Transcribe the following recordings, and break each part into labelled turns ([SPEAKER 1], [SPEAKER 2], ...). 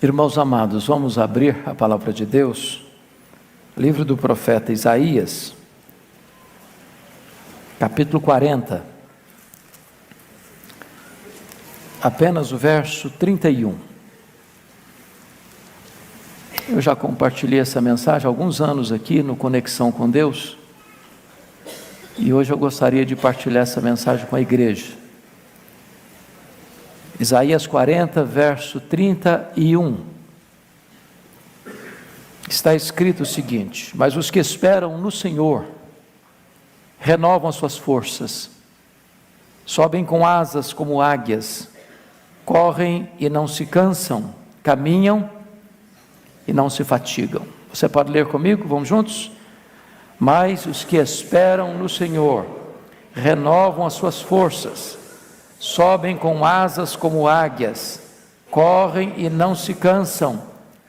[SPEAKER 1] Irmãos amados, vamos abrir a palavra de Deus, livro do profeta Isaías, capítulo 40, apenas o verso 31. Eu já compartilhei essa mensagem há alguns anos aqui no Conexão com Deus, e hoje eu gostaria de partilhar essa mensagem com a igreja. Isaías 40, verso 31, está escrito o seguinte: mas os que esperam no Senhor renovam as suas forças, sobem com asas como águias, correm e não se cansam, caminham e não se fatigam. Você pode ler comigo? Vamos juntos? Mas os que esperam no Senhor renovam as suas forças, sobem com asas como águias, correm e não se cansam,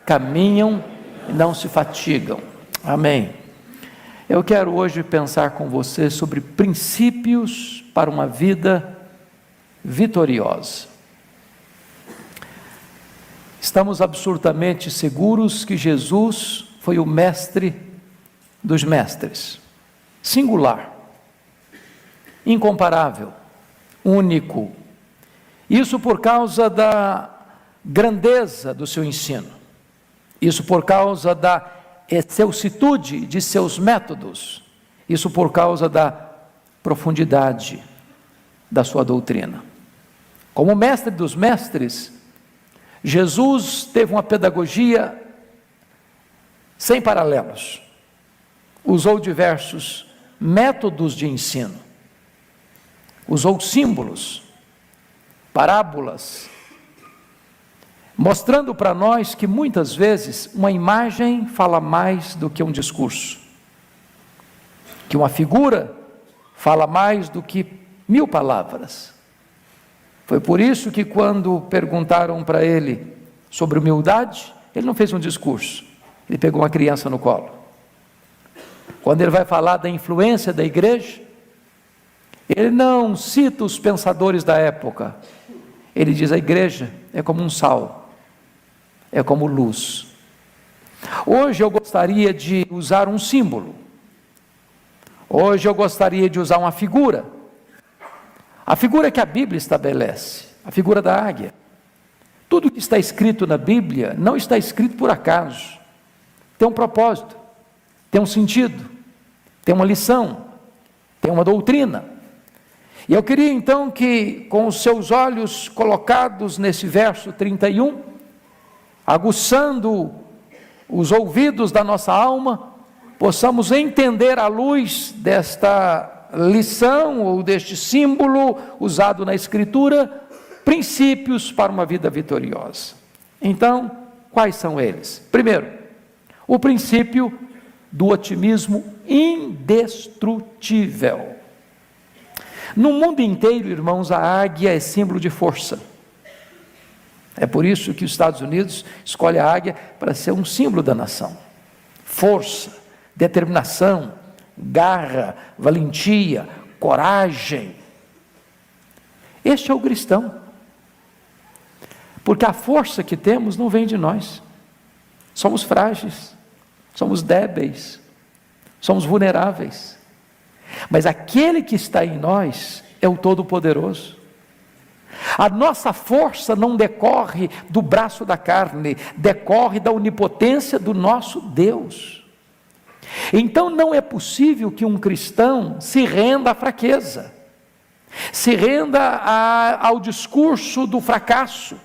[SPEAKER 1] caminham e não se fatigam. Amém. Eu quero hoje pensar com você sobre princípios para uma vida vitoriosa. Estamos absolutamente seguros que Jesus foi o mestre dos mestres, singular, incomparável, único. Isso por causa da grandeza do seu ensino, isso por causa da excelsitude de seus métodos, isso por causa da profundidade da sua doutrina. Como mestre dos mestres, Jesus teve uma pedagogia sem paralelos, usou diversos métodos de ensino, usou símbolos, parábolas, mostrando para nós que muitas vezes uma imagem fala mais do que um discurso, que uma figura fala mais do que 1000 palavras. Foi por isso que quando perguntaram para ele sobre humildade, ele não fez um discurso, ele pegou uma criança no colo. Quando ele vai falar da influência da igreja, ele não cita os pensadores da época, ele diz: a igreja é como um sal, é como luz. Hoje eu gostaria de usar um símbolo, hoje eu gostaria de usar uma figura, a figura que a Bíblia estabelece, a figura da águia. Tudo que está escrito na Bíblia não está escrito por acaso, tem um propósito, tem um sentido, tem uma lição, tem uma doutrina. E eu queria então que, com os seus olhos colocados nesse verso 31, aguçando os ouvidos da nossa alma, possamos entender à luz desta lição ou deste símbolo usado na Escritura, princípios para uma vida vitoriosa. Então, quais são eles? Primeiro, o princípio do otimismo indestrutível. No mundo inteiro, irmãos, a águia é símbolo de força. É por isso que os Estados Unidos escolhe a águia para ser um símbolo da nação. Força, determinação, garra, valentia, coragem. Este é o cristão. Porque a força que temos não vem de nós. Somos frágeis, somos débeis, somos vulneráveis. Mas aquele que está em nós é o Todo-Poderoso. A nossa força não decorre do braço da carne, decorre da onipotência do nosso Deus. Então não é possível que um cristão se renda à fraqueza, se renda ao discurso do fracasso,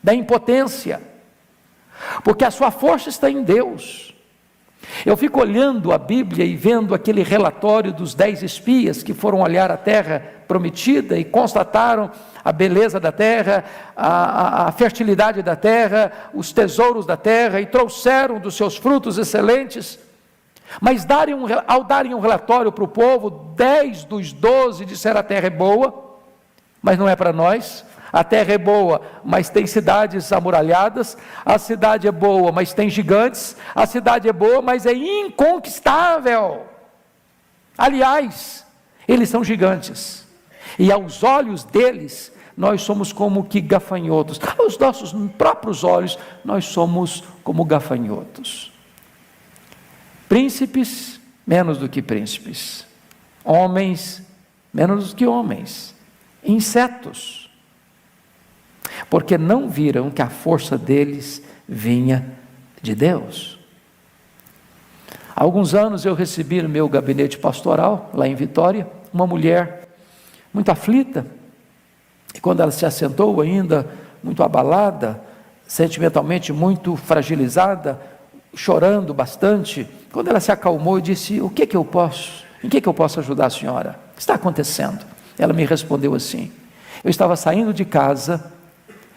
[SPEAKER 1] da impotência, porque a sua força está em Deus. Eu fico olhando a Bíblia e vendo aquele relatório dos 10 espias que foram olhar a terra prometida e constataram a beleza da terra, a fertilidade da terra, os tesouros da terra, e trouxeram dos seus frutos excelentes. Mas ao darem um relatório para o povo, 10 dos 12 disseram: a terra é boa, mas não é para nós. A terra é boa, mas tem cidades amuralhadas. A cidade é boa, mas tem gigantes. A cidade é boa, mas é inconquistável. Aliás, eles são gigantes, e aos olhos deles nós somos como que gafanhotos. Aos nossos próprios olhos, nós somos como gafanhotos. Príncipes, menos do que príncipes. Homens, menos do que homens. Insetos. Porque não viram que a força deles vinha de Deus. Há alguns anos eu recebi no meu gabinete pastoral, lá em Vitória, uma mulher muito aflita, e quando ela se assentou ainda, muito abalada, sentimentalmente muito fragilizada, chorando bastante, quando ela se acalmou, eu disse: em que eu posso ajudar a senhora? O que está acontecendo? Ela me respondeu assim: eu estava saindo de casa,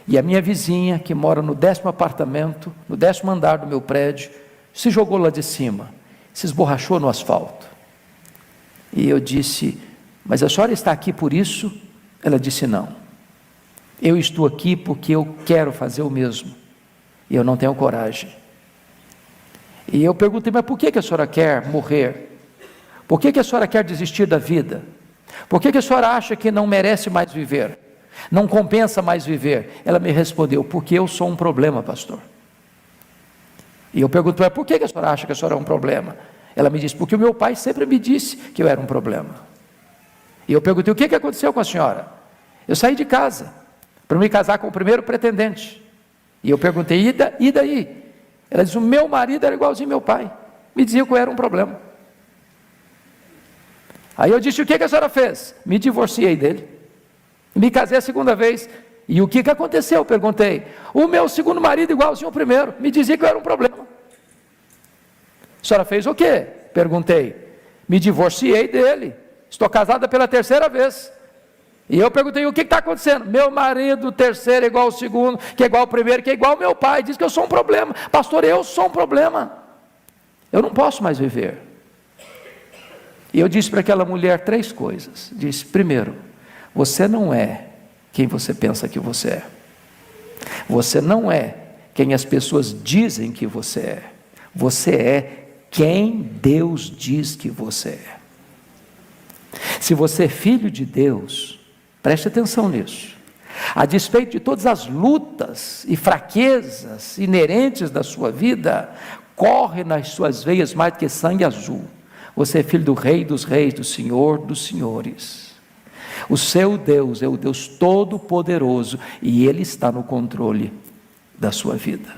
[SPEAKER 1] e a minha vizinha, que mora no 10º apartamento, no 10º andar do meu prédio, se jogou lá de cima, se esborrachou no asfalto. E eu disse: mas a senhora está aqui por isso? Ela disse: não, eu estou aqui porque eu quero fazer o mesmo, e eu não tenho coragem. E eu perguntei: mas por que a senhora quer morrer? Por que a senhora quer desistir da vida? Por que a senhora acha que não merece mais viver? Não compensa mais viver? Ela me respondeu: porque eu sou um problema, pastor. E eu pergunto: mas por que a senhora acha que a senhora é um problema? Ela me disse: porque o meu pai sempre me disse que eu era um problema. E eu perguntei: o que aconteceu com a senhora? Eu saí de casa para me casar com o primeiro pretendente. E eu perguntei: e daí? Ela disse: o meu marido era igualzinho meu pai, me dizia que eu era um problema. Aí eu disse: o que a senhora fez? Me divorciei dele, me casei a segunda vez. E o que aconteceu? Eu perguntei. O meu segundo marido, igualzinho ao primeiro, me dizia que eu era um problema. A senhora fez o quê? Perguntei. Me divorciei dele, estou casada pela 3ª vez. E eu perguntei: o que está acontecendo? Meu marido, o terceiro é igual ao segundo, que é igual ao primeiro, que é igual ao meu pai, diz que eu sou um problema. Pastor, eu sou um problema, eu não posso mais viver. E eu disse para aquela mulher 3 coisas. Disse: primeiro, você não é quem você pensa que você é. Você não é quem as pessoas dizem que você é. Você é quem Deus diz que você é. Se você é filho de Deus, preste atenção nisso. A despeito de todas as lutas e fraquezas inerentes da sua vida, corre nas suas veias mais do que sangue azul. Você é filho do Rei dos Reis, do Senhor dos Senhores. O seu Deus é o Deus Todo-Poderoso, e Ele está no controle da sua vida.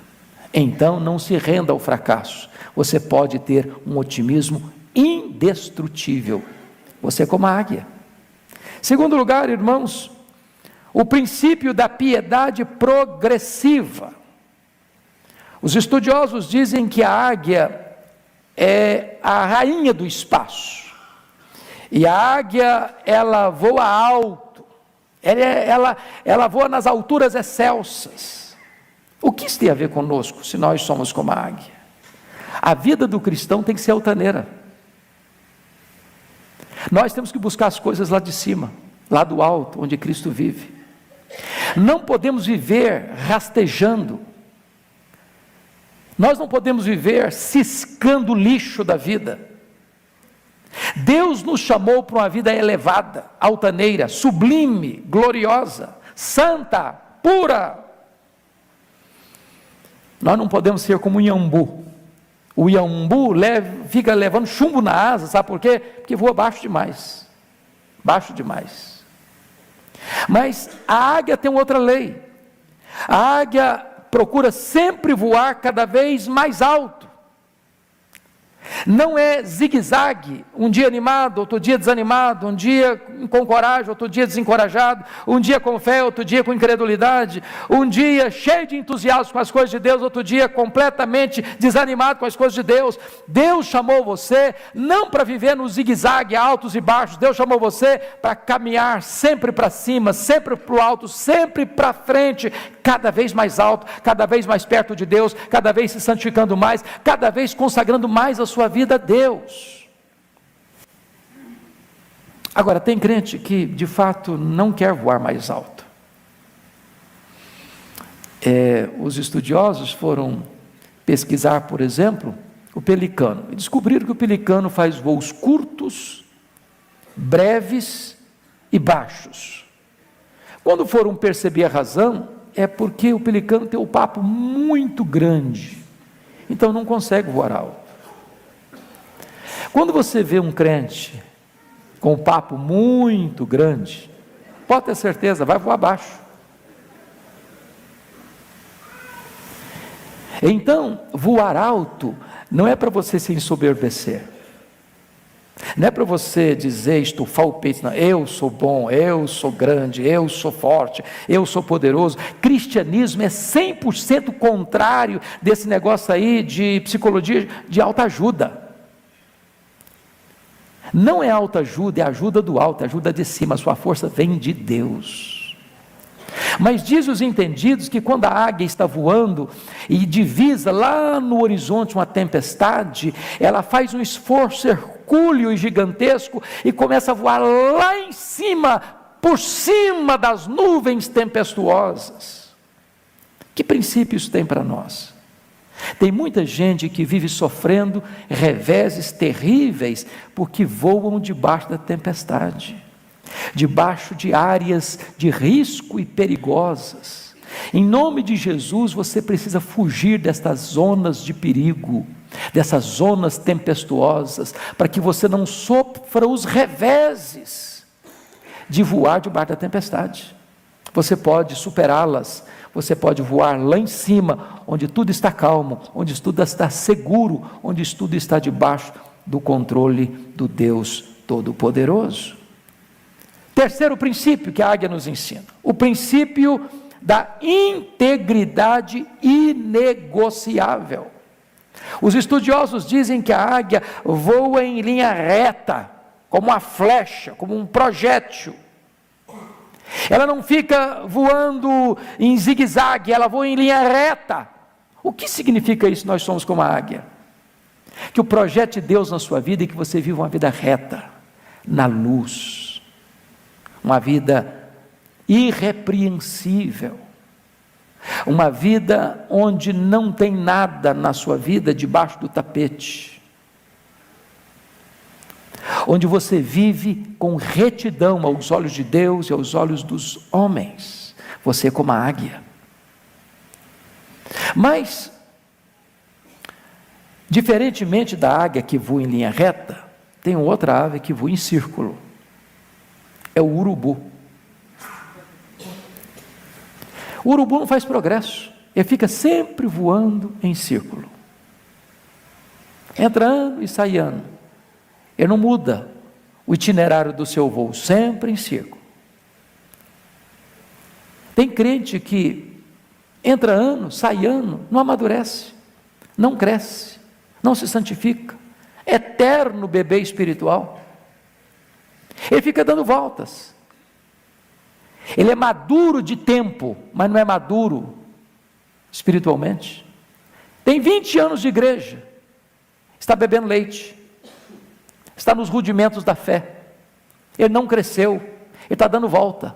[SPEAKER 1] Então não se renda ao fracasso. Você pode ter um otimismo indestrutível. Você é como a águia. Segundo lugar, irmãos, o princípio da piedade progressiva. Os estudiosos dizem que a águia é a rainha do espaço. E a águia, ela voa alto, ela voa nas alturas excelsas. O que isso tem a ver conosco, se nós somos como a águia? A vida do cristão tem que ser altaneira. Nós temos que buscar as coisas lá de cima, lá do alto, onde Cristo vive. Não podemos viver rastejando. Nós não podemos viver ciscando o lixo da vida. Deus nos chamou para uma vida elevada, altaneira, sublime, gloriosa, santa, pura. Nós não podemos ser como o iambu. O iambu fica levando chumbo na asa, sabe por quê? Porque voa baixo demais. Baixo demais. Mas a águia tem outra lei. A águia procura sempre voar cada vez mais alto. Não é zigue-zague, um dia animado, outro dia desanimado, um dia com coragem, outro dia desencorajado, um dia com fé, outro dia com incredulidade, um dia cheio de entusiasmo com as coisas de Deus, outro dia completamente desanimado com as coisas de Deus. Deus chamou você não para viver no zigue-zague, altos e baixos. Deus chamou você para caminhar sempre para cima, sempre para o alto, sempre para frente, cada vez mais alto, cada vez mais perto de Deus, cada vez se santificando mais, cada vez consagrando mais a sua vida a Deus. Agora, tem crente que de fato não quer voar mais alto. Os estudiosos foram pesquisar, por exemplo, o pelicano, e descobriram que o pelicano faz voos curtos, breves e baixos. Quando foram perceber a razão, é porque o pelicano tem o papo muito grande, então não consegue voar alto. Quando você vê um crente com um papo muito grande, pode ter certeza, vai voar baixo. Então, voar alto não é para você se ensoberbecer, não é para você dizer, estufar o peito, não, eu sou bom, eu sou grande, eu sou forte, eu sou poderoso. Cristianismo é 100% contrário desse negócio aí de psicologia de autoajuda. Não é autoajuda, é ajuda do alto, é ajuda de cima, a sua força vem de Deus. Mas diz os entendidos que quando a águia está voando e divisa lá no horizonte uma tempestade, ela faz um esforço hercúleo e gigantesco e começa a voar lá em cima, por cima das nuvens tempestuosas. Que princípios tem para nós? Tem muita gente que vive sofrendo reveses terríveis porque voam debaixo da tempestade, debaixo de áreas de risco e perigosas. Em nome de Jesus, você precisa fugir destas zonas de perigo, dessas zonas tempestuosas, para que você não sofra os reveses de voar debaixo da tempestade. Você pode superá-las, você pode voar lá em cima, onde tudo está calmo, onde tudo está seguro, onde tudo está debaixo do controle do Deus Todo-Poderoso. Terceiro princípio que a águia nos ensina, o princípio da integridade inegociável. Os estudiosos dizem que a águia voa em linha reta, como uma flecha, como um projétil. Ela não fica voando em zigue-zague, ela voa em linha reta. O que significa isso? Nós somos como a águia. Que o projeto de Deus na sua vida é que você viva uma vida reta, na luz, uma vida irrepreensível, uma vida onde não tem nada na sua vida debaixo do tapete, onde você vive com retidão aos olhos de Deus e aos olhos dos homens. Você é como a águia. Mas, diferentemente da águia que voa em linha reta, tem outra ave que voa em círculo. É o urubu. O urubu não faz progresso, ele fica sempre voando em círculo, entra ano e sai ano, ele não muda o itinerário do seu voo, sempre em círculo. Tem crente que entra ano, sai ano, não amadurece, não cresce, não se santifica, eterno bebê espiritual, ele fica dando voltas. Ele é maduro de tempo, mas não é maduro espiritualmente. Tem 20 anos de igreja, está bebendo leite, está nos rudimentos da fé, ele não cresceu, ele está dando volta.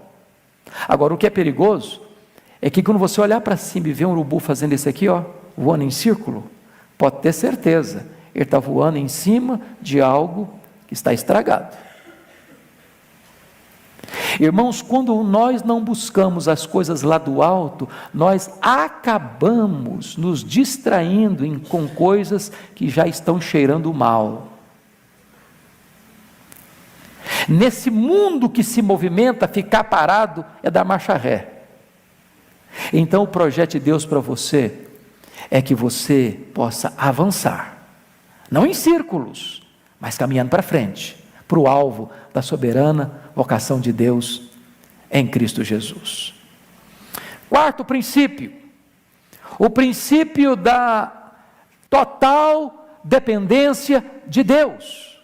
[SPEAKER 1] Agora, o que é perigoso é que quando você olhar para cima e ver um urubu fazendo isso aqui, ó, voando em círculo, pode ter certeza, ele está voando em cima de algo que está estragado. Irmãos, quando nós não buscamos as coisas lá do alto, nós acabamos nos distraindo com coisas que já estão cheirando mal. Nesse mundo que se movimenta, ficar parado é dar marcha ré. Então o projeto de Deus para você é que você possa avançar, não em círculos, mas caminhando para frente, para o alvo da soberana vocação de Deus em Cristo Jesus. Quarto princípio, o princípio da total dependência de Deus.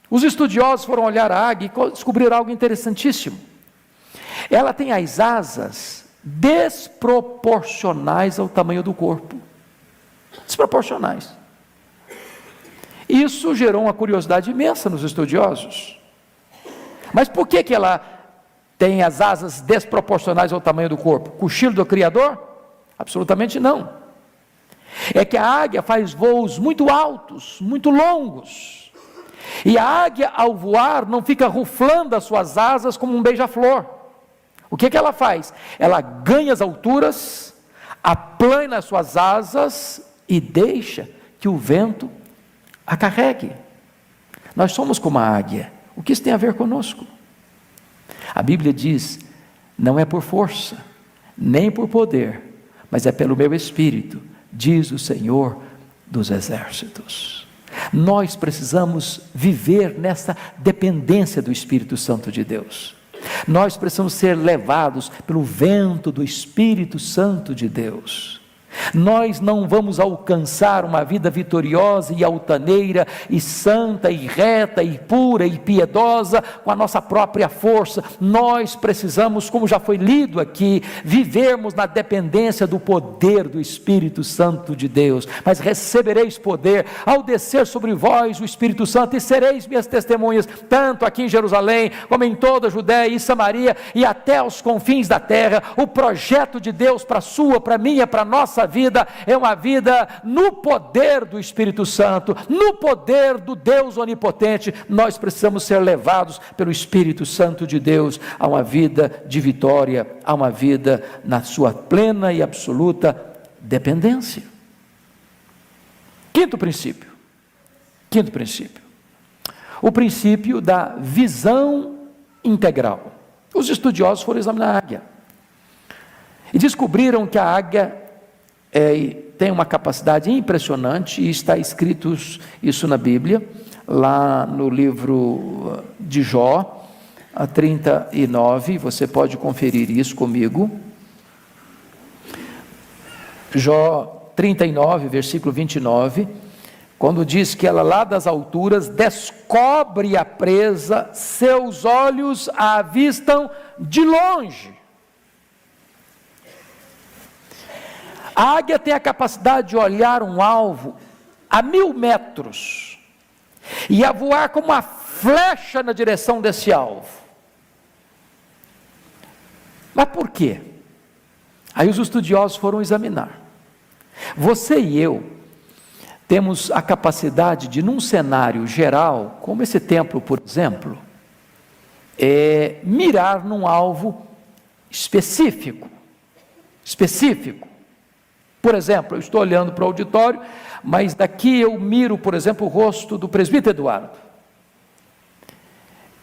[SPEAKER 1] Os estudiosos foram olhar a águia e descobriram algo interessantíssimo. Ela tem as asas desproporcionais ao tamanho do corpo. Desproporcionais. Isso gerou uma curiosidade imensa nos estudiosos. Mas por que ela tem as asas desproporcionais ao tamanho do corpo? Cochilo do Criador? Absolutamente não. É que a águia faz voos muito altos, muito longos. E a águia, ao voar, não fica ruflando as suas asas como um beija-flor, O que ela faz? Ela ganha as alturas, aplana as suas asas e deixa que o vento a carregue. Nós somos como a águia. O que isso tem a ver conosco? A Bíblia diz, não é por força, nem por poder, mas é pelo meu Espírito, diz o Senhor dos Exércitos. Nós precisamos viver nessa dependência do Espírito Santo de Deus. Nós precisamos ser levados pelo vento do Espírito Santo de Deus. Nós não vamos alcançar uma vida vitoriosa e altaneira, e santa, e reta, e pura, e piedosa, com a nossa própria força. Nós precisamos, como já foi lido aqui, vivermos na dependência do poder do Espírito Santo de Deus. Mas recebereis poder ao descer sobre vós o Espírito Santo, e sereis minhas testemunhas, tanto aqui em Jerusalém, como em toda a Judéia e Samaria, e até aos confins da terra. O projeto de Deus para a sua, para a minha, para a nossa vida é uma vida no poder do Espírito Santo, no poder do Deus onipotente. Nós precisamos ser levados pelo Espírito Santo de Deus a uma vida de vitória, a uma vida na sua plena e absoluta dependência. Quinto princípio, o princípio da visão integral. Os estudiosos foram examinar a águia e descobriram que a águia tem uma capacidade impressionante, e está escrito isso na Bíblia, lá no livro de Jó, 39, você pode conferir isso comigo. Jó 39, versículo 29, quando diz que ela lá das alturas descobre a presa, seus olhos a avistam de longe. A águia tem a capacidade de olhar um alvo a 1000 metros e a voar como uma flecha na direção desse alvo. Mas por quê? Aí os estudiosos foram examinar. Você e eu temos a capacidade de, num cenário geral, como esse templo, por exemplo, mirar num alvo específico. Por exemplo, eu estou olhando para o auditório, mas daqui eu miro, por exemplo, o rosto do presbítero Eduardo.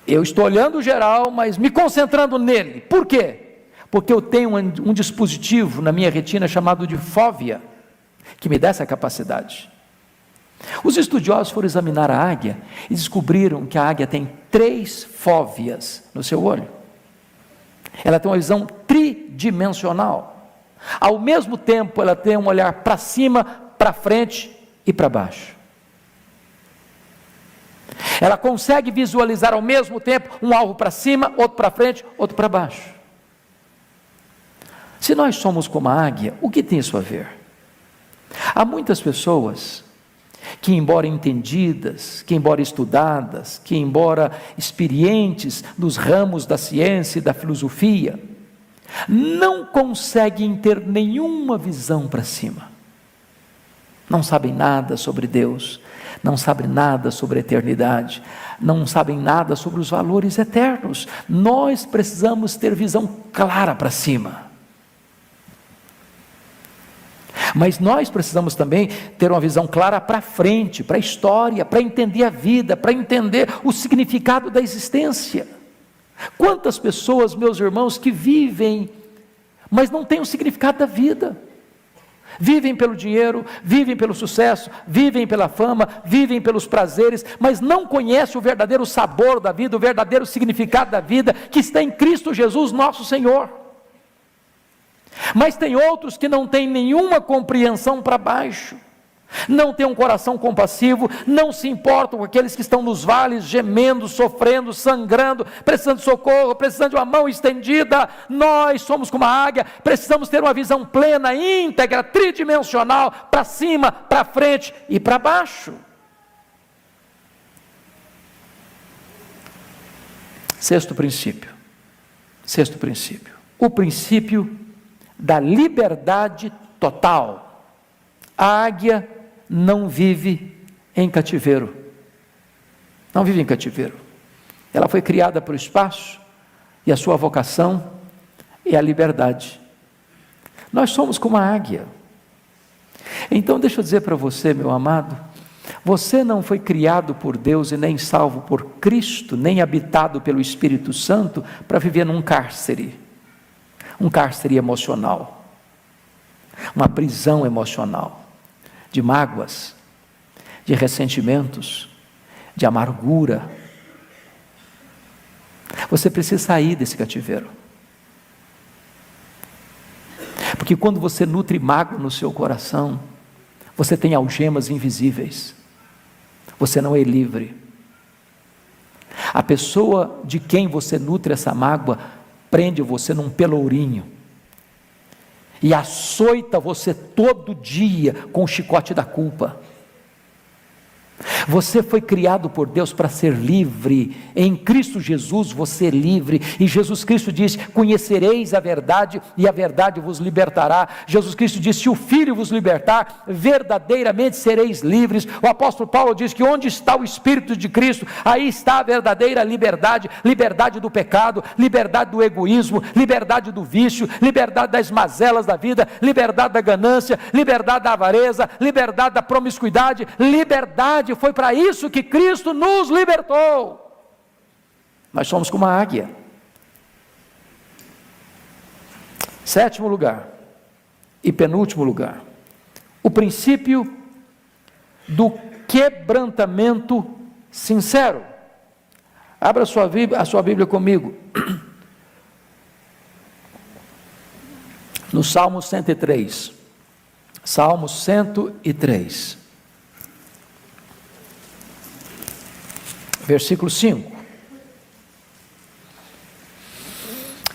[SPEAKER 1] Eu estou olhando o geral, mas me concentrando nele. Por quê? Porque eu tenho um dispositivo na minha retina chamado de fóvea, que me dá essa capacidade. Os estudiosos foram examinar a águia e descobriram que a águia tem 3 fóveas no seu olho. Ela tem uma visão tridimensional. Ao mesmo tempo, ela tem um olhar para cima, para frente e para baixo. Ela consegue visualizar ao mesmo tempo um alvo para cima, outro para frente, outro para baixo. Se nós somos como a águia, o que tem isso a ver? Há muitas pessoas que, embora entendidas, que embora estudadas, que embora experientes nos ramos da ciência e da filosofia, não conseguem ter nenhuma visão para cima. Não sabem nada sobre Deus, não sabem nada sobre a eternidade, não sabem nada sobre os valores eternos. Nós precisamos ter visão clara para cima. Mas nós precisamos também ter uma visão clara para frente, para a história, para entender a vida, para entender o significado da existência. Quantas pessoas, meus irmãos, que vivem, mas não têm o significado da vida. Vivem pelo dinheiro, vivem pelo sucesso, vivem pela fama, vivem pelos prazeres, mas não conhecem o verdadeiro sabor da vida, o verdadeiro significado da vida, que está em Cristo Jesus, nosso Senhor. Mas tem outros que não têm nenhuma compreensão para baixo, não têm um coração compassivo, não se importam com aqueles que estão nos vales, gemendo, sofrendo, sangrando, precisando de socorro, precisando de uma mão estendida. Nós somos como a águia, precisamos ter uma visão plena, íntegra, tridimensional, para cima, para frente e para baixo. Sexto princípio, o princípio da liberdade total. A águia não vive em cativeiro. Não vive em cativeiro. Ela foi criada para o espaço, e a sua vocação é a liberdade. Nós somos como a águia. Então deixa eu dizer para você, meu amado, você não foi criado por Deus e nem salvo por Cristo, nem habitado pelo Espírito Santo para viver num cárcere, um cárcere emocional, uma prisão emocional, de mágoas, de ressentimentos, de amargura. Você precisa sair desse cativeiro. Porque quando você nutre mágoa no seu coração, você tem algemas invisíveis. Você não é livre. A pessoa de quem você nutre essa mágoa prende você num pelourinho e açoita você todo dia com o chicote da culpa. Você foi criado por Deus para ser livre. Em Cristo Jesus você é livre. E Jesus Cristo diz: conhecereis a verdade e a verdade vos libertará. Jesus Cristo diz: se o Filho vos libertar, verdadeiramente sereis livres. O apóstolo Paulo diz que onde está o Espírito de Cristo, aí está a verdadeira liberdade. Liberdade do pecado, liberdade do egoísmo, liberdade do vício, liberdade das mazelas da vida, liberdade da ganância, liberdade da avareza, liberdade da promiscuidade, liberdade. Foi para isso que Cristo nos libertou. Nós somos como a águia. Sétimo lugar e penúltimo lugar, o princípio do quebrantamento sincero. Abra a sua Bíblia comigo no Salmo 103. Salmo 103, versículo 5,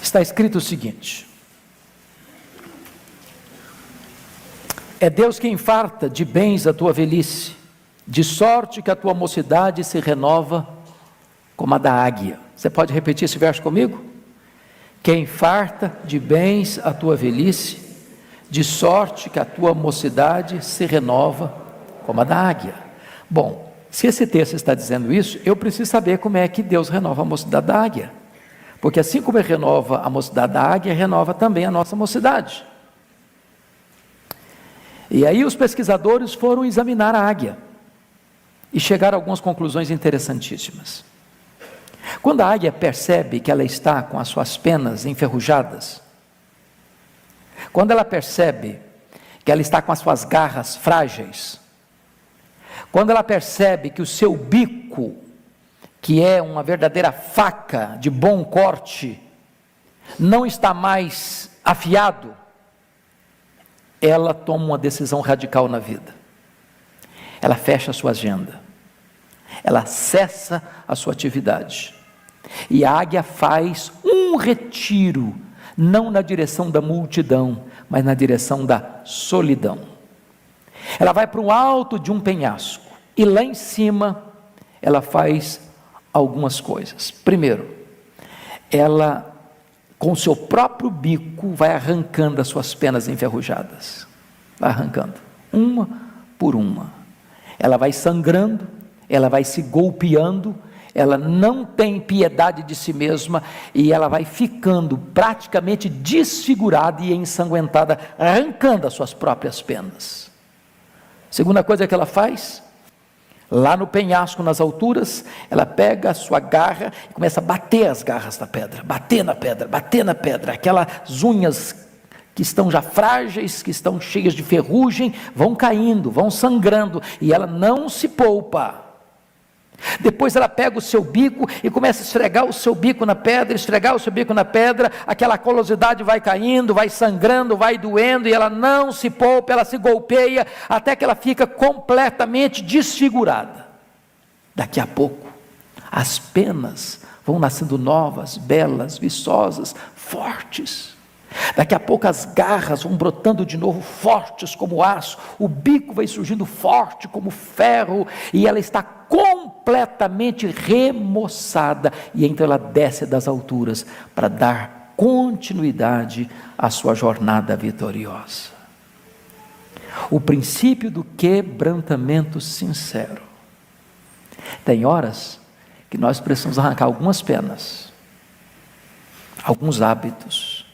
[SPEAKER 1] está escrito o seguinte: é Deus quem farta de bens a tua velhice, de sorte que a tua mocidade se renova como a da águia. Você pode repetir esse verso comigo? Quem farta de bens a tua velhice, de sorte que a tua mocidade se renova como a da águia. Bom, se esse texto está dizendo isso, eu preciso saber como é que Deus renova a mocidade da águia. Porque assim como Ele renova a mocidade da águia, renova também a nossa mocidade. E aí os pesquisadores foram examinar a águia e chegaram a algumas conclusões interessantíssimas. Quando a águia percebe que ela está com as suas penas enferrujadas, quando ela percebe que ela está com as suas garras frágeis, quando ela percebe que o seu bico, que é uma verdadeira faca de bom corte, não está mais afiado, ela toma uma decisão radical na vida. Ela fecha a sua agenda, ela cessa a sua atividade, e a águia faz um retiro, não na direção da multidão, mas na direção da solidão. Ela vai para o alto de um penhasco, e lá em cima, ela faz algumas coisas. Primeiro, ela, com o seu próprio bico, vai arrancando as suas penas enferrujadas, vai arrancando, uma por uma. Ela vai sangrando, ela vai se golpeando, ela não tem piedade de si mesma, e ela vai ficando praticamente desfigurada e ensanguentada, arrancando as suas próprias penas. Segunda coisa que ela faz, lá no penhasco, nas alturas, ela pega a sua garra e começa a bater as garras da pedra, bater na pedra, bater na pedra. Aquelas unhas que estão já frágeis, que estão cheias de ferrugem, vão caindo, vão sangrando, e ela não se poupa. Depois ela pega o seu bico e começa a esfregar o seu bico na pedra, esfregar o seu bico na pedra, aquela colosidade vai caindo, vai sangrando, vai doendo, e ela não se poupa, ela se golpeia, até que ela fica completamente desfigurada. Daqui a pouco, as penas vão nascendo novas, belas, viçosas, fortes. Daqui a pouco as garras vão brotando de novo, fortes como aço, o bico vai surgindo forte como ferro, e ela está completamente remoçada, e então ela desce das alturas para dar continuidade à sua jornada vitoriosa. O princípio do quebrantamento sincero. Tem horas que nós precisamos arrancar algumas penas, alguns hábitos,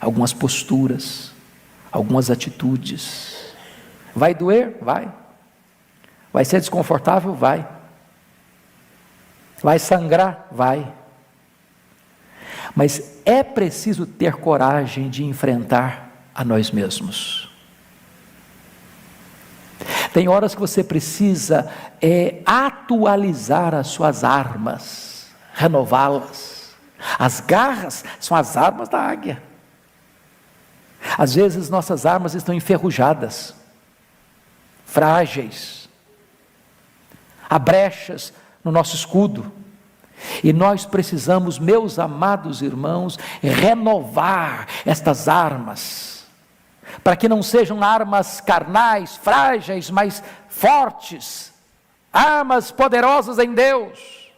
[SPEAKER 1] algumas posturas, algumas atitudes. Vai doer? Vai. Vai ser desconfortável? Vai. Vai sangrar? Vai. Mas é preciso ter coragem de enfrentar a nós mesmos. Tem horas que você precisa atualizar as suas armas, renová-las. As garras são as armas da águia. Às vezes nossas armas estão enferrujadas, frágeis, há brechas no nosso escudo. E nós precisamos, meus amados irmãos, renovar estas armas, para que não sejam armas carnais, frágeis, mas fortes, armas poderosas em Deus,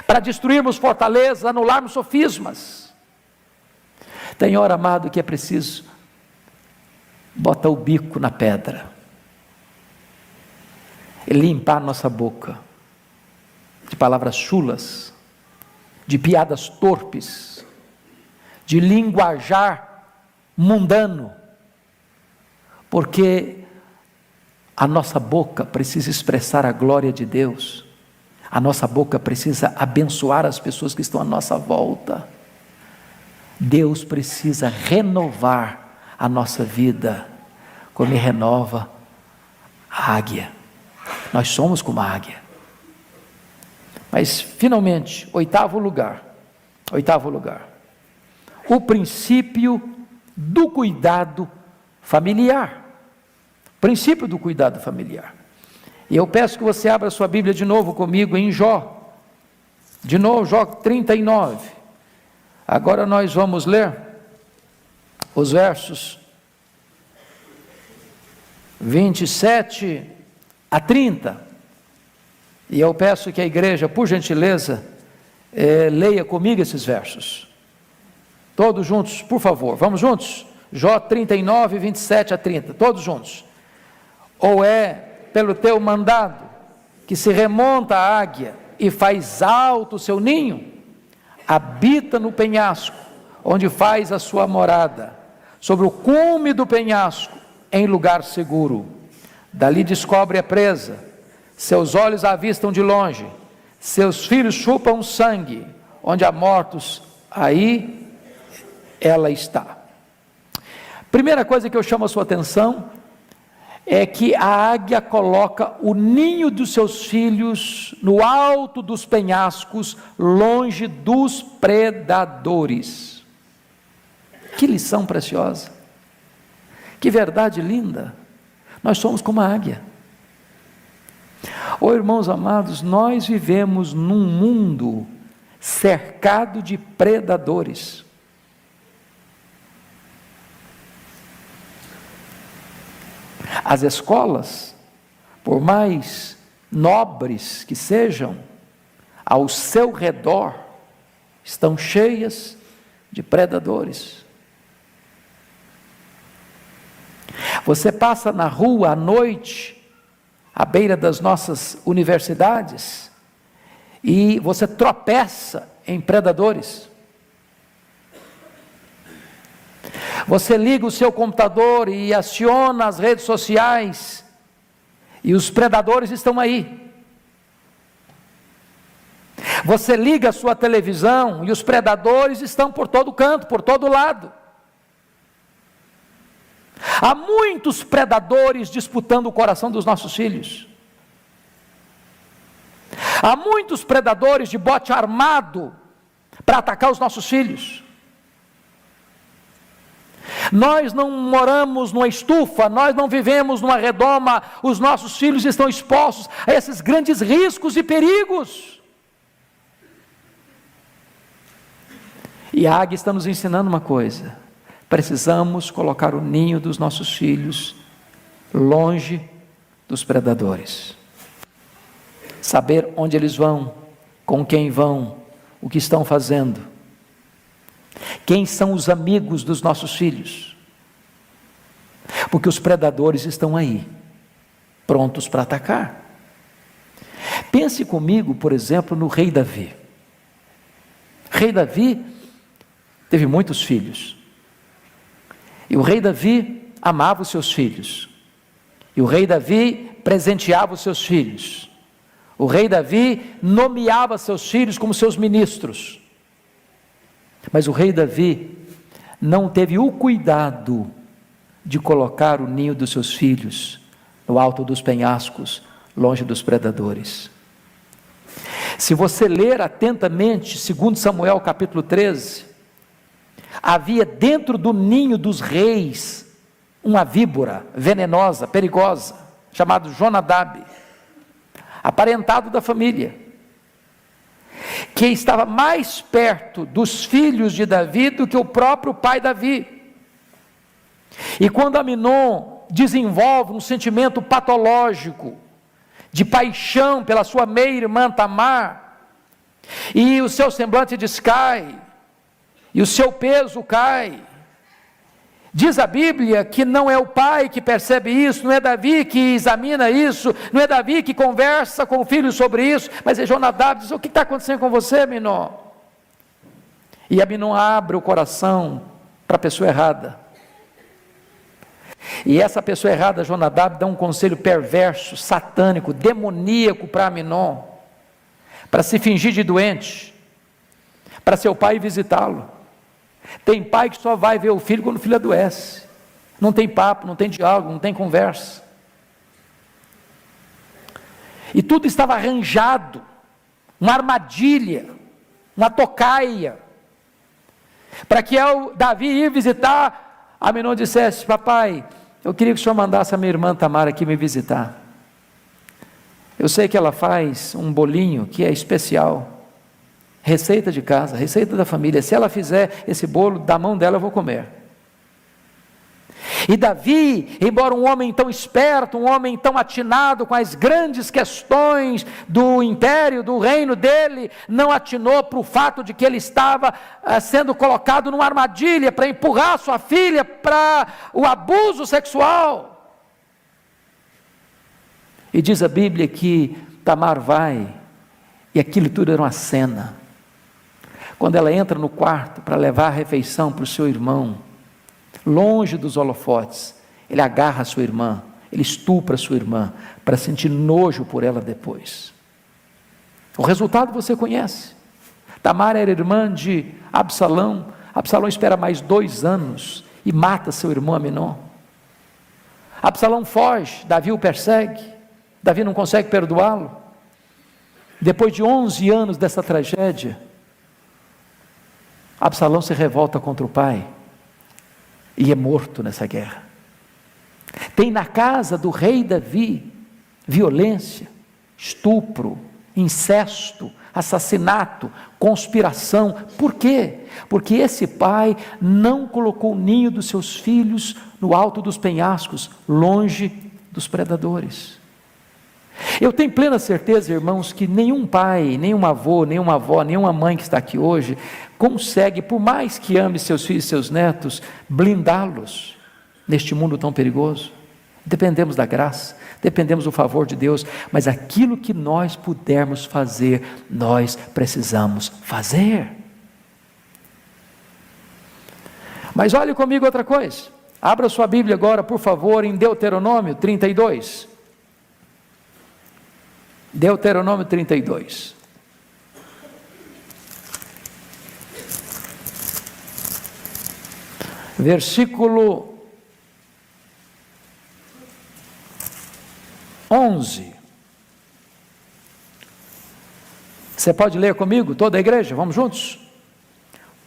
[SPEAKER 1] para destruirmos fortalezas, anularmos sofismas. Tem hora, amado, que é preciso botar o bico na pedra e limpar nossa boca de palavras chulas, de piadas torpes, de linguajar mundano, porque a nossa boca precisa expressar a glória de Deus, a nossa boca precisa abençoar as pessoas que estão à nossa volta. Deus precisa renovar a nossa vida, como renova a águia. Nós somos como a águia. Mas, finalmente, oitavo lugar, o princípio do cuidado familiar. Princípio do cuidado familiar. E eu peço que você abra sua Bíblia de novo comigo em Jó. De novo, Jó 39. Agora nós vamos ler os versos 27 a 30. E eu peço que a igreja, por gentileza, leia comigo esses versos. Todos juntos, por favor. Vamos juntos? Jó 39, 27 a 30. Todos juntos. Ou é pelo teu mandado que se remonta a águia e faz alto o seu ninho, habita no penhasco, onde faz a sua morada, sobre o cume do penhasco, em lugar seguro. Dali descobre a presa, seus olhos a avistam de longe, seus filhos chupam sangue, onde há mortos, aí ela está. Primeira coisa que eu chamo a sua atenção é que a águia coloca o ninho dos seus filhos no alto dos penhascos, longe dos predadores. Que lição preciosa, que verdade linda. Nós somos como a águia. Oh, irmãos amados, nós vivemos num mundo cercado de predadores. As escolas, por mais nobres que sejam, ao seu redor estão cheias de predadores. Você passa na rua à noite, à beira das nossas universidades, e você tropeça em predadores. Você liga o seu computador e aciona as redes sociais, e os predadores estão aí. Você liga a sua televisão e os predadores estão por todo canto, por todo lado. Há muitos predadores disputando o coração dos nossos filhos. Há muitos predadores de bote armado para atacar os nossos filhos. Nós não moramos numa estufa, nós não vivemos numa redoma, os nossos filhos estão expostos a esses grandes riscos e perigos. E a águia está nos ensinando uma coisa: precisamos colocar o ninho dos nossos filhos longe dos predadores. Saber onde eles vão, com quem vão, o que estão fazendo. Quem são os amigos dos nossos filhos? Porque os predadores estão aí, prontos para atacar. Pense comigo, por exemplo, no rei Davi. Rei Davi teve muitos filhos. E o rei Davi amava os seus filhos. E o rei Davi presenteava os seus filhos. O rei Davi nomeava seus filhos como seus ministros. Mas o rei Davi não teve o cuidado de colocar o ninho dos seus filhos no alto dos penhascos, longe dos predadores. Se você ler atentamente 2 Samuel capítulo 13, havia dentro do ninho dos reis uma víbora venenosa, perigosa, chamada Jonadab, aparentado da família, que estava mais perto dos filhos de Davi do que o próprio pai Davi. E quando Aminon desenvolve um sentimento patológico de paixão pela sua meia-irmã Tamar, e o seu semblante descai, e o seu peso cai, diz a Bíblia que não é o pai que percebe isso, não é Davi que examina isso, não é Davi que conversa com o filho sobre isso, mas é Jonadab. Diz: o que está acontecendo com você, Aminon? E Aminon abre o coração para a pessoa errada, e essa pessoa errada, Jonadab, dá um conselho perverso, satânico, demoníaco para Aminon, para se fingir de doente, para seu pai visitá-lo. Tem pai que só vai ver o filho quando o filho adoece, não tem papo, não tem diálogo, não tem conversa, e tudo estava arranjado, uma armadilha, uma tocaia, para que ao Davi ir visitar, Aminon dissesse: papai, eu queria que o senhor mandasse a minha irmã Tamar aqui me visitar, eu sei que ela faz um bolinho que é especial, receita de casa, receita da família, se ela fizer esse bolo, da mão dela eu vou comer. E Davi, embora um homem tão esperto, um homem tão atinado com as grandes questões do império, do reino dele, não atinou para o fato de que ele estava sendo colocado numa armadilha para empurrar sua filha para o abuso sexual. E diz a Bíblia que Tamar vai, e aquilo tudo era uma cena. Quando ela entra no quarto para levar a refeição para o seu irmão, longe dos holofotes, ele agarra a sua irmã, ele estupra a sua irmã, para sentir nojo por ela depois. O resultado você conhece. Tamar era irmã de Absalão. Absalão espera mais 2 anos e mata seu irmão Aminon. Absalão foge, Davi o persegue, Davi não consegue perdoá-lo. Depois de 11 anos dessa tragédia, Absalão se revolta contra o pai e é morto nessa guerra. Tem na casa do rei Davi violência, estupro, incesto, assassinato, conspiração. Por quê? Porque esse pai não colocou o ninho dos seus filhos no alto dos penhascos, longe dos predadores. Eu tenho plena certeza, irmãos, que nenhum pai, nenhum avô, nenhuma avó, nenhuma mãe que está aqui hoje consegue, por mais que ame seus filhos e seus netos, blindá-los neste mundo tão perigoso. Dependemos da graça, dependemos do favor de Deus, mas aquilo que nós pudermos fazer, nós precisamos fazer. Mas olhe comigo outra coisa, abra sua Bíblia agora, por favor, em Deuteronômio 32. Deuteronômio 32. Versículo 11. Você pode ler comigo, toda a igreja? Vamos juntos?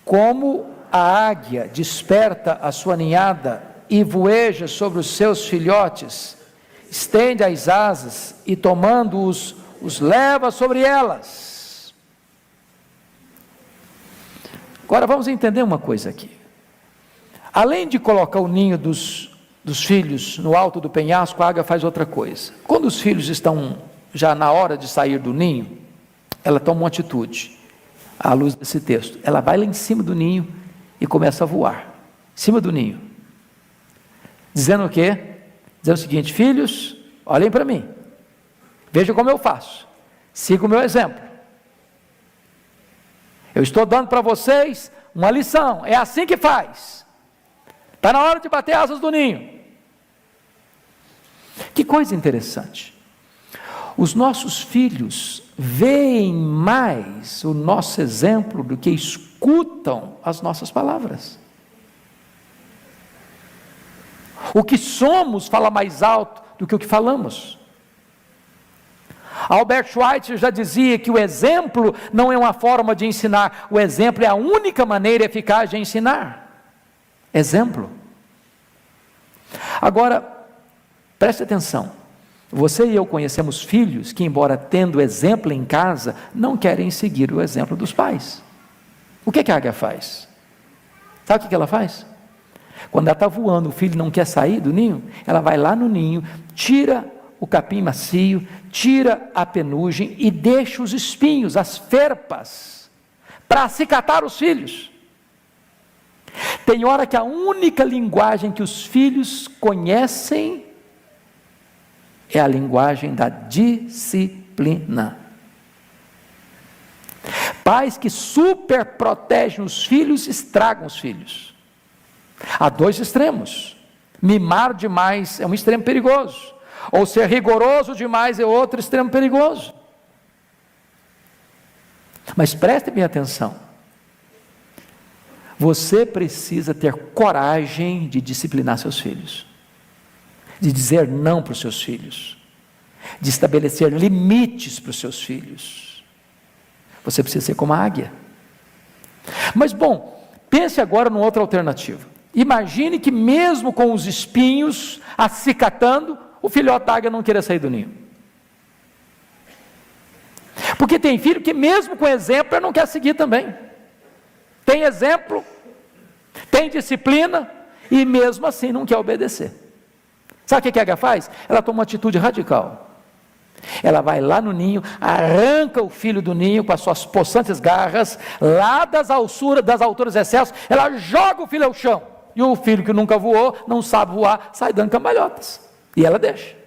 [SPEAKER 1] Como a águia desperta a sua ninhada e voeja sobre os seus filhotes, estende as asas e tomando-os, os leva sobre elas. Agora vamos entender uma coisa aqui. Além de colocar o ninho dos filhos no alto do penhasco, a águia faz outra coisa. Quando os filhos estão já na hora de sair do ninho, ela toma uma atitude, à luz desse texto. Ela vai lá em cima do ninho e começa a voar, em cima do ninho. Dizendo o quê? Dizendo o seguinte: filhos, olhem para mim, vejam como eu faço, sigam o meu exemplo. Eu estou dando para vocês uma lição, é assim que faz. Está na hora de bater asas do ninho. Que coisa interessante. Os nossos filhos veem mais o nosso exemplo do que escutam as nossas palavras. O que somos fala mais alto do que o que falamos. Albert Schweitzer já dizia que o exemplo não é uma forma de ensinar, o exemplo é a única maneira eficaz de ensinar. Exemplo. Agora, preste atenção, você e eu conhecemos filhos que, embora tendo exemplo em casa, não querem seguir o exemplo dos pais. O que a águia faz? Sabe o que ela faz? Quando ela está voando, o filho não quer sair do ninho, ela vai lá no ninho, tira o capim macio, tira a penugem e deixa os espinhos, as ferpas, para acicatar os filhos. Tem hora que a única linguagem que os filhos conhecem é a linguagem da disciplina. Pais que super protegem os filhos, estragam os filhos. Há dois extremos. Mimar demais é um extremo perigoso, ou ser rigoroso demais é outro extremo perigoso. Mas preste bem atenção, você precisa ter coragem de disciplinar seus filhos, de dizer não para os seus filhos, de estabelecer limites para os seus filhos. Você precisa ser como a águia. Mas bom, pense agora numa outra alternativa. Imagine que mesmo com os espinhos acicatando, o filhote da águia não queira sair do ninho. Porque tem filho que mesmo com exemplo, ele não quer seguir também. Tem exemplo, tem disciplina, e mesmo assim não quer obedecer. Sabe o que a águia faz? Ela toma uma atitude radical. Ela vai lá no ninho, arranca o filho do ninho com as suas possantes garras, lá das alturas excessas, ela joga o filho ao chão. E o filho que nunca voou, não sabe voar, sai dando cambalhotas. E ela deixa.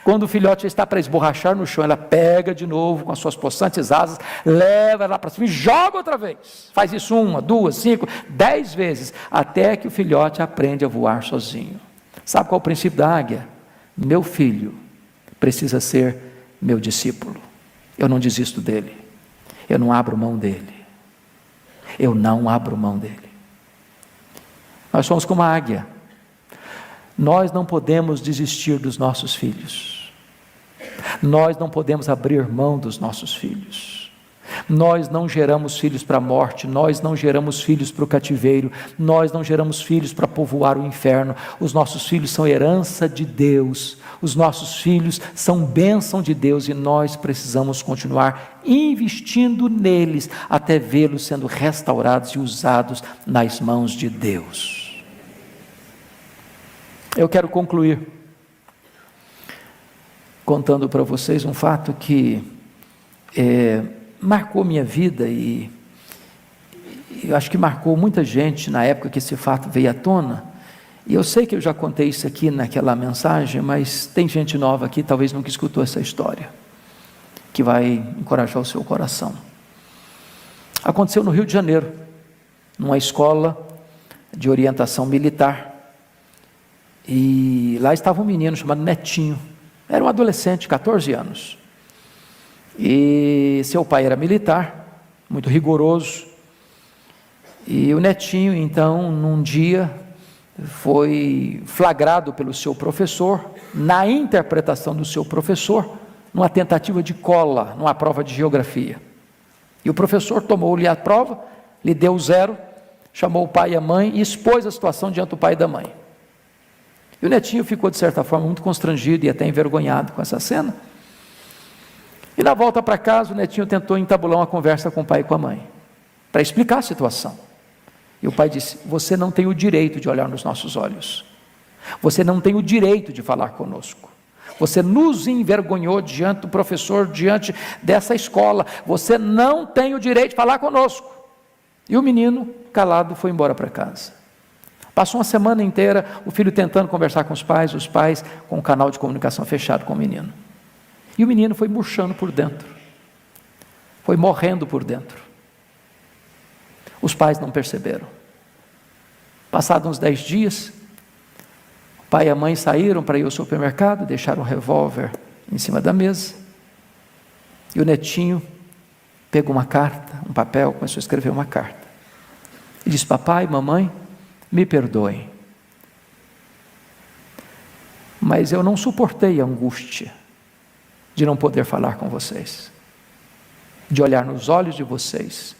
[SPEAKER 1] Quando o filhote está para esborrachar no chão, ela pega de novo com as suas possantes asas, leva lá para cima e joga outra vez. Faz isso 1, 2, 5, 10 vezes, até que o filhote aprende a voar sozinho. Sabe qual é o princípio da águia? Meu filho precisa ser meu discípulo. Eu não desisto dele. Eu não abro mão dele. Eu não abro mão dele. Nós somos como a águia. Nós não podemos desistir dos nossos filhos. Nós não podemos abrir mão dos nossos filhos. Nós não geramos filhos para a morte, nós não geramos filhos para o cativeiro, nós não geramos filhos para povoar o inferno. Os nossos filhos são herança de Deus, os nossos filhos são bênção de Deus e nós precisamos continuar investindo neles até vê-los sendo restaurados e usados nas mãos de Deus. Eu quero concluir contando para vocês um fato que marcou minha vida e eu acho que marcou muita gente na época que esse fato veio à tona. E eu sei que eu já contei isso aqui naquela mensagem, mas tem gente nova aqui, talvez nunca escutou essa história, que vai encorajar o seu coração. Aconteceu no Rio de Janeiro, numa escola de orientação militar. E lá estava um menino chamado Netinho, era um adolescente, 14 anos, e seu pai era militar, muito rigoroso, e o Netinho então num dia foi flagrado pelo seu professor, na interpretação do seu professor, numa tentativa de cola, numa prova de geografia, e o professor tomou-lhe a prova, lhe deu 0, chamou o pai e a mãe e expôs a situação diante do pai e da mãe. E o Netinho ficou, de certa forma, muito constrangido e até envergonhado com essa cena. E na volta para casa, o Netinho tentou entabular uma conversa com o pai e com a mãe, para explicar a situação. E o pai disse: você não tem o direito de olhar nos nossos olhos. Você não tem o direito de falar conosco. Você nos envergonhou diante do professor, diante dessa escola. Você não tem o direito de falar conosco. E o menino, calado, foi embora para casa. Passou uma semana inteira o filho tentando conversar com os pais com o canal de comunicação fechado com o menino. E o menino foi murchando por dentro, foi morrendo por dentro. Os pais não perceberam. Passados uns 10 dias, o pai e a mãe saíram para ir ao supermercado, deixaram um revólver em cima da mesa, e o netinho pegou uma carta, um papel, começou a escrever uma carta, e disse: papai, mamãe, me perdoem, mas eu não suportei a angústia de não poder falar com vocês, de olhar nos olhos de vocês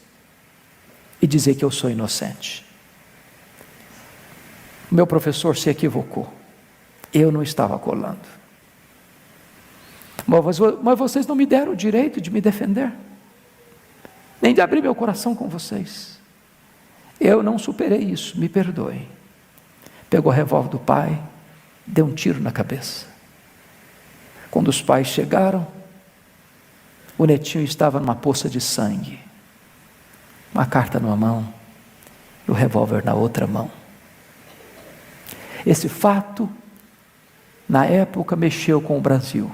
[SPEAKER 1] e dizer que eu sou inocente. Meu professor se equivocou, eu não estava colando, mas vocês não me deram o direito de me defender, nem de abrir meu coração com vocês. Eu não superei isso, me perdoem. Pegou o revólver do pai, deu um tiro na cabeça. Quando os pais chegaram, o netinho estava numa poça de sangue, uma carta numa mão e o revólver na outra mão. Esse fato, na época, mexeu com o Brasil,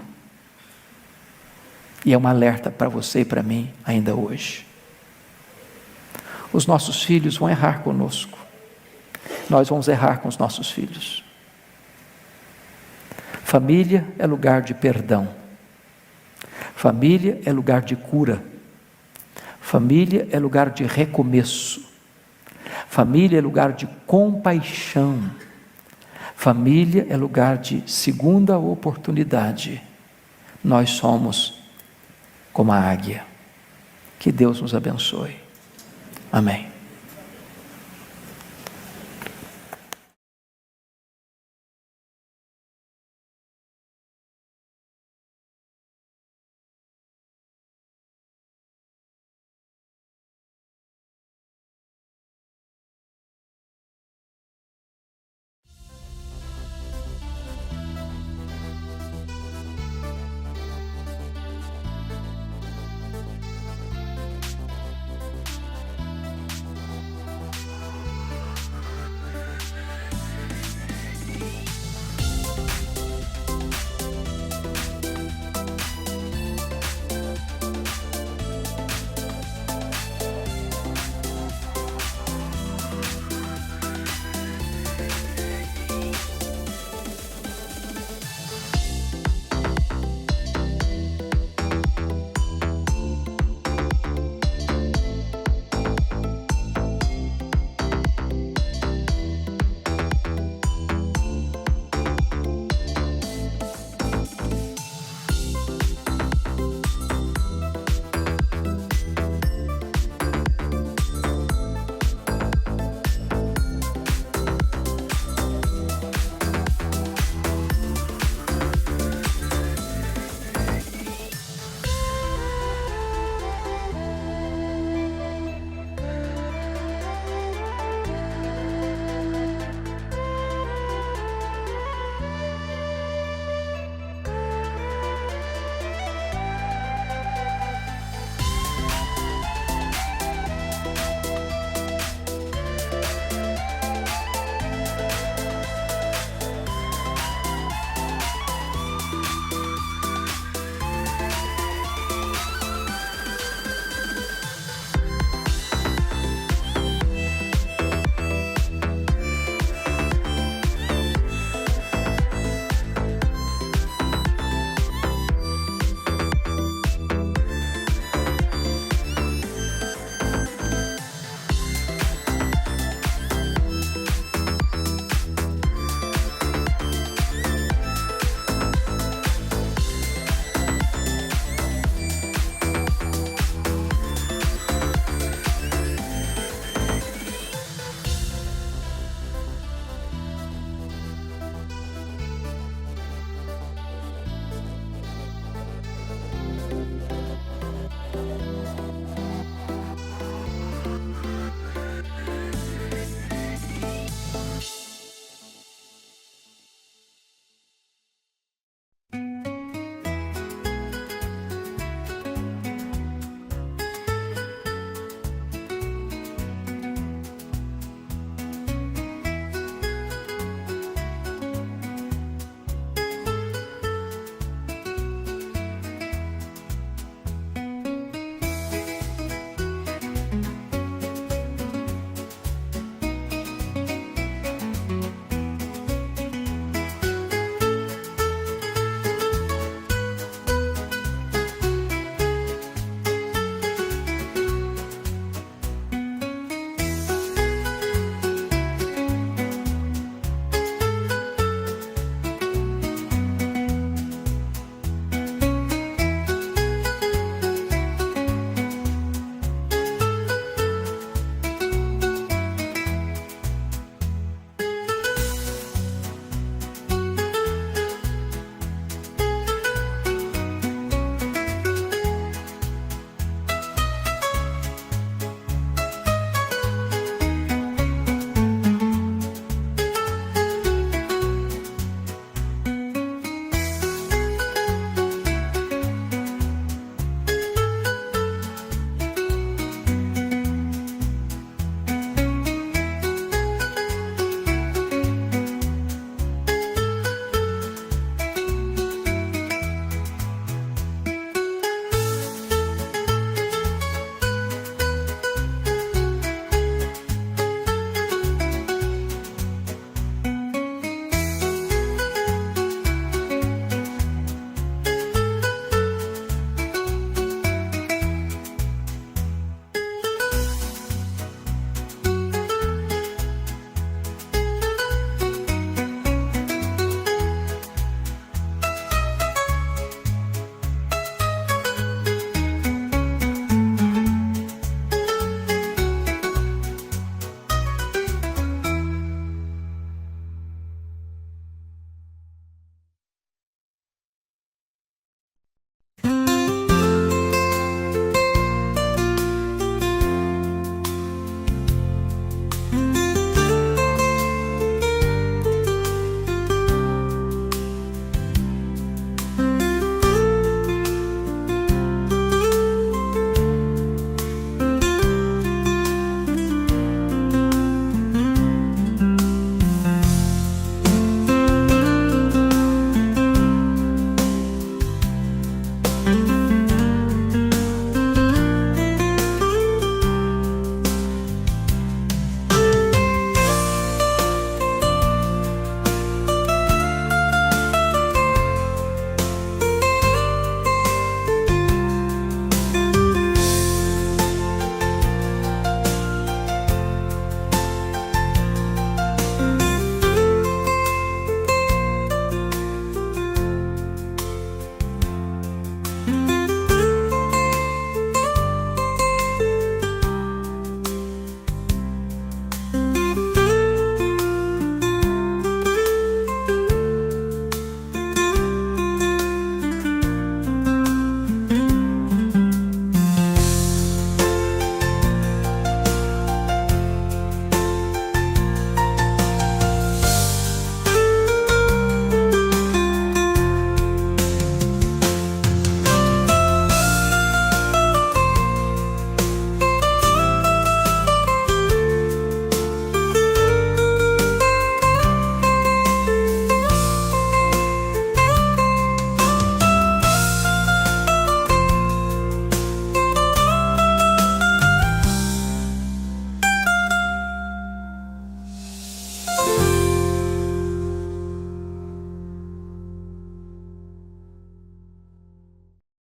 [SPEAKER 1] e é um alerta para você e para mim ainda hoje. Os nossos filhos vão errar conosco, nós vamos errar com os nossos filhos. Família é lugar de perdão, família é lugar de cura, família é lugar de recomeço, família é lugar de compaixão, família é lugar de segunda oportunidade. Nós somos como a águia. Que Deus nos abençoe. Amém.